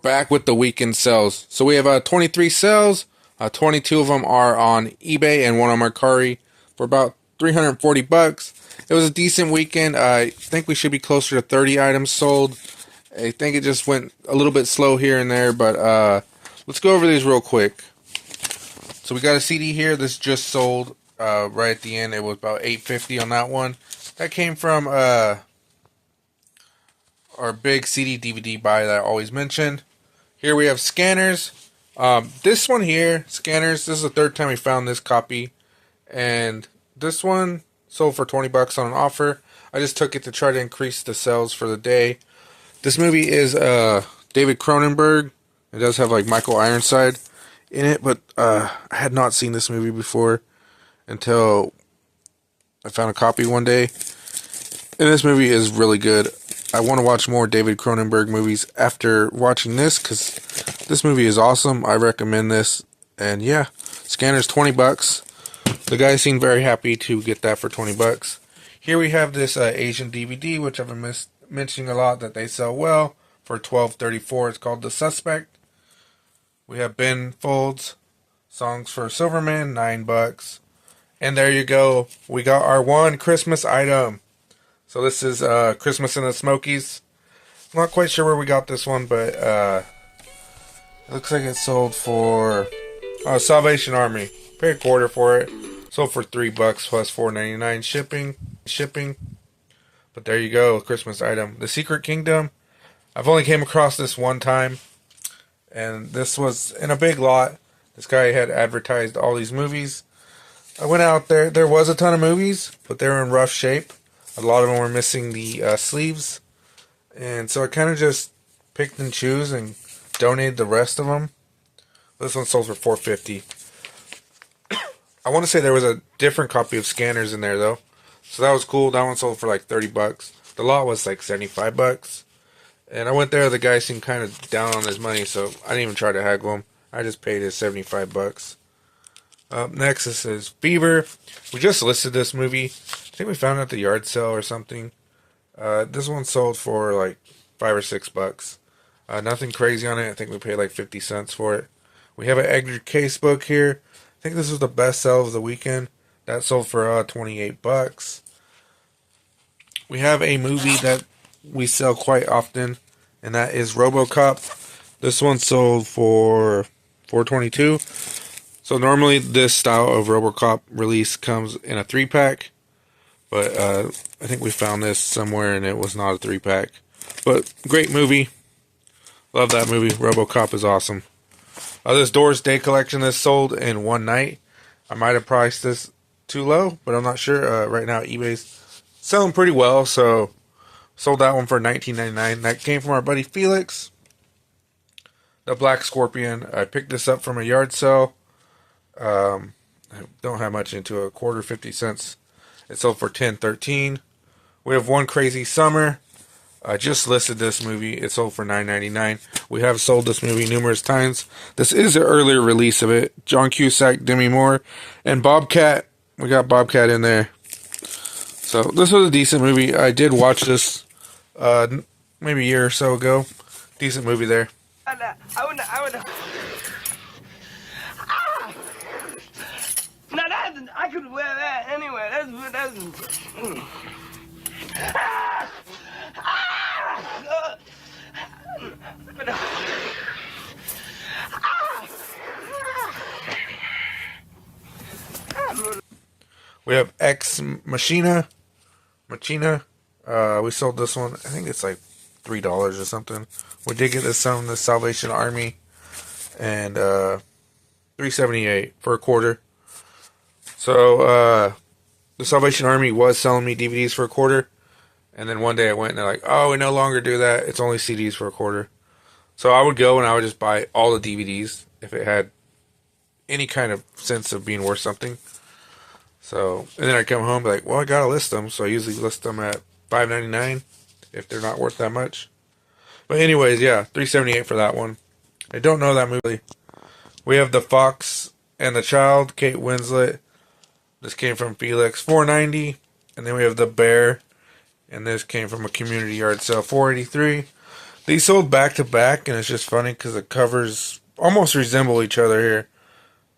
back with the weekend sales. So we have 23 sales. 22 of them are on eBay and one on Mercari for about 340 bucks. It was a decent weekend. I think we should be closer to 30 items sold. I think it just went a little bit slow here and there, but let's go over these real quick. So we got a CD here. This just sold right at the end. It was about $8.50 on that one. That came from our big CD DVD buy that I always mention. Here we have Scanners. This one here, Scanners, this is the third time we found this copy. And this one sold for 20 bucks on an offer. I just took it to try to increase the sales for the day. This movie is David Cronenberg. It does have like Michael Ironside in it, but I had not seen this movie before until I found a copy one day. And this movie is really good. I want to watch more David Cronenberg movies after watching this because this movie is awesome. I recommend this. And yeah, Scanners 20 bucks. The guy seemed very happy to get that for 20 bucks. Here we have this Asian DVD, which I've been mentioning a lot that they sell well for $12.34. It's called The Suspect. We have Ben Folds, Songs for Silverman, 9 bucks. And there you go. We got our one Christmas item. So this is Christmas in the Smokies. I'm not quite sure where we got this one, but it looks like it sold for Salvation Army. Paid a quarter for it. Sold for $3 plus $4.99 shipping. But there you go, Christmas item. The Secret Kingdom. I've only came across this one time, and this was in a big lot. This guy had advertised all these movies. I went out there. There was a ton of movies, but they were in rough shape. A lot of them were missing the sleeves. And so I kind of just picked and choose and donated the rest of them. This one sold for $4.50. I want to say there was a different copy of Scanners in there, though. So that was cool. That one sold for like 30 bucks. The lot was like 75 bucks. And I went there. The guy seemed kind of down on his money, so I didn't even try to haggle him. I just paid his 75 bucks. Up next, this is Fever. We just listed this movie. I think we found it at the yard sale or something. This one sold for like 5 or 6 bucks. Nothing crazy on it. I think we paid like 50 cents for it. We have an Edgar Case book here. I think this was the best sell of the weekend. That sold for 28 bucks. We have a movie that we sell quite often, and that is RoboCop. This one sold for $4.22. So normally this style of RoboCop release comes in a 3-pack. But I think we found this somewhere and it was not a 3-pack. But great movie. Love that movie. RoboCop is awesome. This Doors Day collection is sold in one night. I might have priced this too low, but I'm not sure. Right now eBay's selling pretty well, so sold that one for $19.99. That came from our buddy Felix. The Black Scorpion. I picked this up from a yard sale. I don't have much into a quarter, 50 cents. It sold for $10.13. We have One Crazy Summer. I just listed this movie. It sold for $9.99. We have sold this movie numerous times. This is an earlier release of it. John Cusack, Demi Moore, and Bobcat. We got Bobcat in there. So this was a decent movie. I did watch this maybe a year or so ago. Decent movie there. I could wear that anyway. That's We have Ex Machina. We sold this one. I think it's like $3 or something. We did get this from the Salvation Army, and $3.78 for a quarter. So the Salvation Army was selling me DVDs for a quarter, and then one day I went and they're like, "Oh, we no longer do that. It's only CDs for a quarter." So I would go and I would just buy all the DVDs if it had any kind of sense of being worth something. So, and then I come home and be like, well, I gotta list them. So I usually list them at $5.99 if they're not worth that much. But anyways, yeah, $3.78 for that one. I don't know that movie. We have The Fox and the Child, Kate Winslet. This came from Felix, $4.90. And then we have The Bear, and this came from a community yard sale, $4.83. They sold back to back, and it's just funny because the covers almost resemble each other here.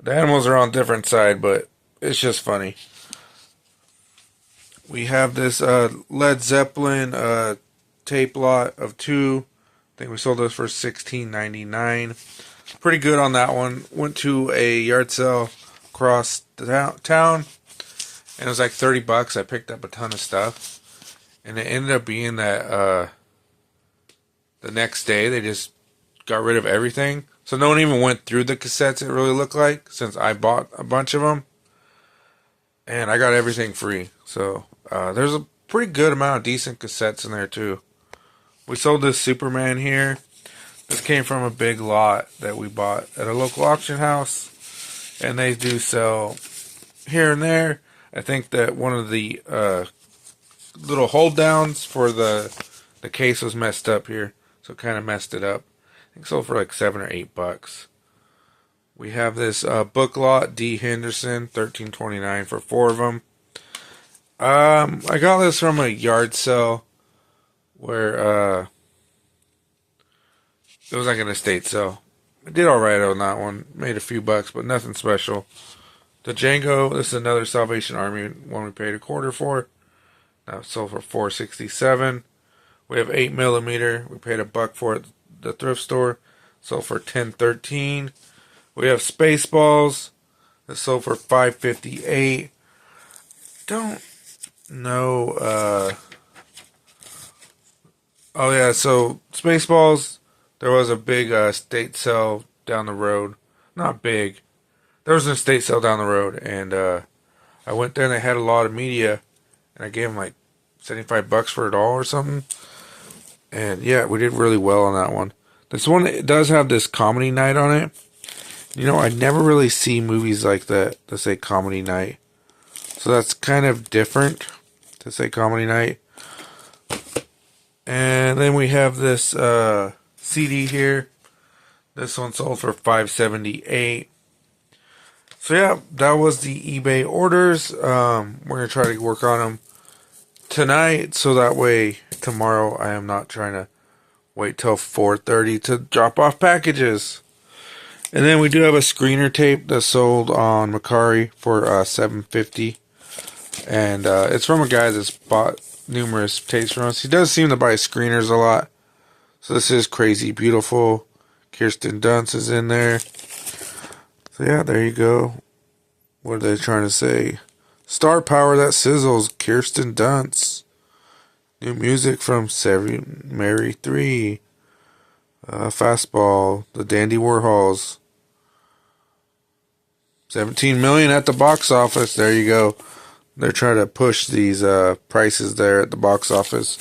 The animals are on different side, but it's just funny. We have this Led Zeppelin tape lot of two. I think we sold those for $16.99. Pretty good on that one. Went to a yard sale across the town, and it was like $30. I picked up a ton of stuff, and it ended up being that the next day they just got rid of everything. So no one even went through the cassettes, it really looked like, since I bought a bunch of them. And I got everything free. So there's a pretty good amount of decent cassettes in there too. We sold this Superman here. This came from a big lot that we bought at a local auction house. And they do sell here and there. I think that one of the little hold downs for the case was messed up here. So it kind of messed it up. I think sold for like $7 or $8. We have this book lot, D. Henderson, $13.29 for 4 of them. I got this from a yard sale where it was like an estate sale. I did alright on that one. Made a few bucks, but nothing special. The Django, this is another Salvation Army one we paid a quarter for. Now it sold for $4.67. We have 8mm. We paid $1 for it at the thrift store. Sold for $10.13. We have Spaceballs. That sold for $5.58. Don't know. Oh yeah, so Spaceballs. There was a big estate sale down the road. Not big. There was an estate sale down the road, and I went there and they had a lot of media, and I gave them like $75 for it all or something. And yeah, we did really well on that one. This one, it does have this comedy night on it. You know, I never really see movies like that say comedy night. So that's kind of different to say comedy night. And then we have this CD here. This one sold for $5.78. So yeah, that was the eBay orders. We're going to try to work on them tonight, so that way tomorrow I am not trying to wait till 4:30 to drop off packages. And then we do have a screener tape that sold on Macari for $7.50, and it's from a guy that's bought numerous tapes from us. He does seem to buy screeners a lot. So this is Crazy Beautiful. Kirsten Dunst is in there. So yeah, there you go. What are they trying to say? Star power that sizzles, Kirsten Dunst. New music from Mary 3. Fastball, the Dandy Warhols. 17 million at the box office. There you go. They're trying to push these prices there at the box office.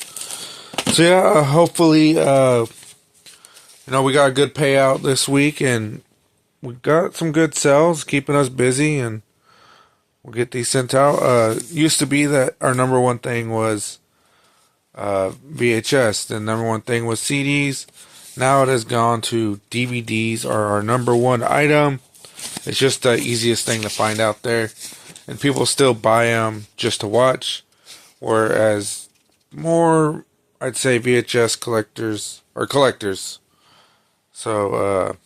So yeah, hopefully, we got a good payout this week, and we got some good sales keeping us busy, and we'll get these sent out. Used to be that our number one thing was VHS. The number one thing was CDs. Now it has gone to DVDs are our number one item. It's just the easiest thing to find out there. And people still buy them just to watch. Whereas more, I'd say VHS collectors are collectors. So,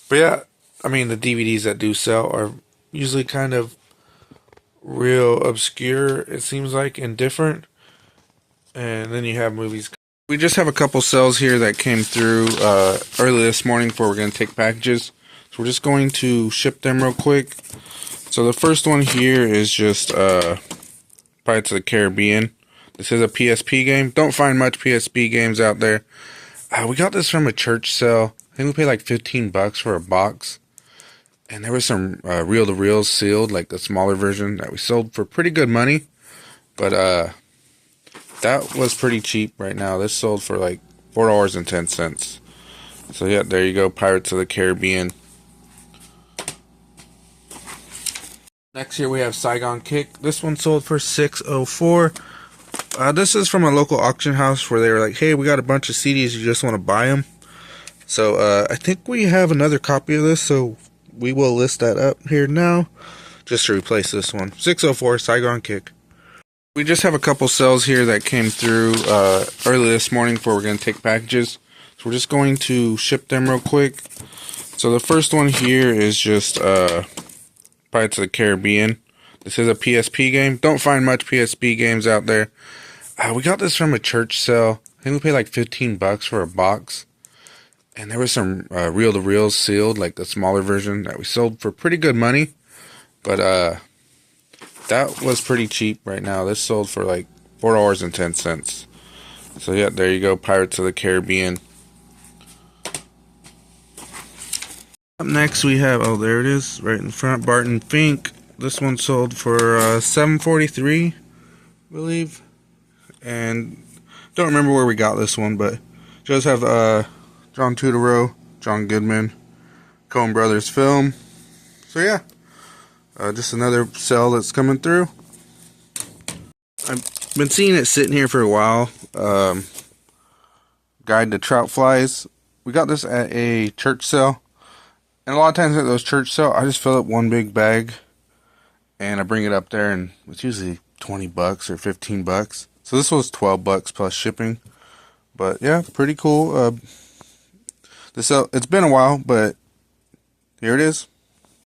but yeah, I mean, the DVDs that do sell are usually kind of real obscure, it seems like, and different. And then you have movies. We just have a couple sales here that came through early this morning before we're going to take packages. So we're just going to ship them real quick. So the first one here is just Pirates of the Caribbean. This is a PSP game. Don't find much PSP games out there. We got this from a church sale. I think we paid like $15 for a box. And there was some reel-to-reels sealed, like the smaller version that we sold for pretty good money. But that was pretty cheap right now. This sold for like $4.10. So yeah, there you go, Pirates of the Caribbean. Next here we have Saigon Kick. This one sold for $6.04. This is from a local auction house where they were like, hey, we got a bunch of CDs, you just want to buy them? So I think we have another copy of this, so we will list that up here now just to replace this one. $6.04 Saigon Kick. We just have a couple cells here that came through early this morning before we're going to take packages. So we're just going to ship them real quick. So the first one here is just Pirates of the Caribbean. This is a PSP game. Don't find much PSP games out there. We got this from a church sale. I think we paid like $15 for a box. And there was some reel-to-reels sealed, like the smaller version that we sold for pretty good money. But that was pretty cheap right now. This sold for like $4.10. So yeah, there you go, Pirates of the Caribbean. Up next we have, oh there it is, right in front, Barton Fink. This one sold for $7.43, I believe. And don't remember where we got this one, but it does have John Turturro, John Goodman, Coen Brothers film. So yeah, just another cell that's coming through. I've been seeing it sitting here for a while. Guide to Trout Flies. We got this at a church sale. And a lot of times at those church sales, I just fill up one big bag. And I bring it up there, and it's usually $20 or $15. So this was $12 plus shipping. But yeah, pretty cool. It's been a while, but here it is.